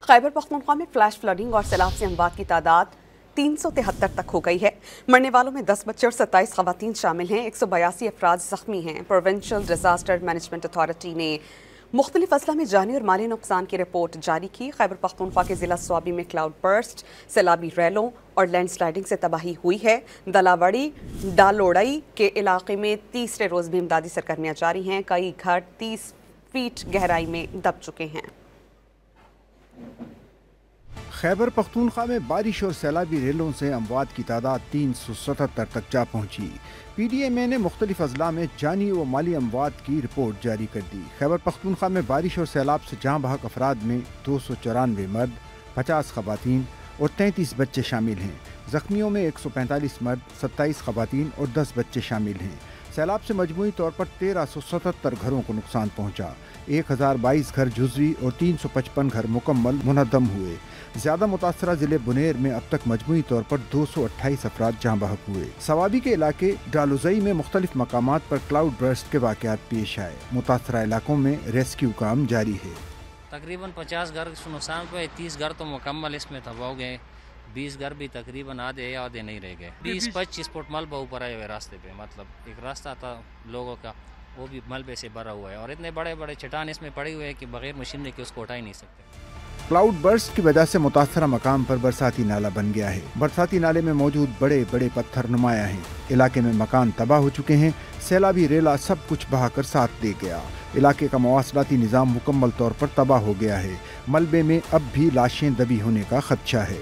खैबर पख्तूनख्वा में flash flooding और सैलाब से अमवात की तादाद 373 तक हो गई है। मरने वालों में 10 बच्चे और 27 खवातीन शामिल हैं। 182 अफराद जख्मी हैं। प्रोविंशियल डिजास्टर मैनेजमेंट अथॉरिटी ने मुख्तलिफ अजला में जानी और माली नुकसान की रिपोर्ट जारी की। खैबर पख्तूनख्वा के जिला स्वाबी में क्लाउड बर्स्ट, सैलाबी रैलों और लैंड स्लाइडिंग से तबाही हुई है। दलावड़ी डालोड़ई के इलाके में तीसरे रोज भी इमदादी सरगर्मियां जारी हैं। कई घर 30 फीट गहराई में दब चुके हैं। खैबर पख्तूनख्वा में बारिश और सैलाबी रेलों से अमवात की तादाद 377 तक जा पहुंची। PDMA ने मुख्तलिफ अजला में जानी व माली अमवात की रिपोर्ट जारी कर दी। खैबर पख्तूनख्वा में बारिश और सैलाब से जहाँ बहक अफराद में 294 मर्द, 50 खवातीन और 33 बच्चे शामिल हैं। जख्मियों में 145 मर्द, 27 खवातीन और 10 बच्चे शामिल हैं। सैलाब से मजमूई तौर पर 1377 घरों को नुकसान पहुँचा। 1022 घर जुज़वी और 355 घर मुकम्मल मुनद्दम हुए। ज़्यादा मुतासरा ज़िले बुनेर में अब तक मजमूई तौर पर 228 अफराद जहाँ बहक हुए। सवाबी के इलाके डालुज़ई में मुख्तलिफ मकामात पर क्लाउड बर्स्ट के वाक़यात पेश आए। मुतासरा इलाकों में रेस्क्यू काम जारी है। तकरीबन 50 घर नुकसान पे, 30 घर तो मुकम्मल इसमें तबाह हो गए। 20 घर भी तकरीबन आधे नहीं रह गए। 20-25 फुट मलबा ऊपर आए हुए रास्ते पे, मतलब एक रास्ता था लोगों का, वो भी मलबे से भरा हुआ है और इतने बड़े बड़े चट्टान इसमें पड़े हुए हैं कि बगैर मशीनरी के उसको उठा ही नहीं सकते। क्लाउड बर्स्ट की वजह से मुतासरा मकाम पर बरसाती नाला बन गया है। बरसाती नाले में मौजूद बड़े बड़े पत्थर नुमाया हैं। इलाके में मकान तबाह हो चुके हैं। सैलाबी रेला सब कुछ बहाकर साथ दे गया। इलाके का मवासलाती निज़ाम मुकम्मल तौर पर तबाह हो गया है। मलबे में अब भी लाशें दबी होने का खदशा है।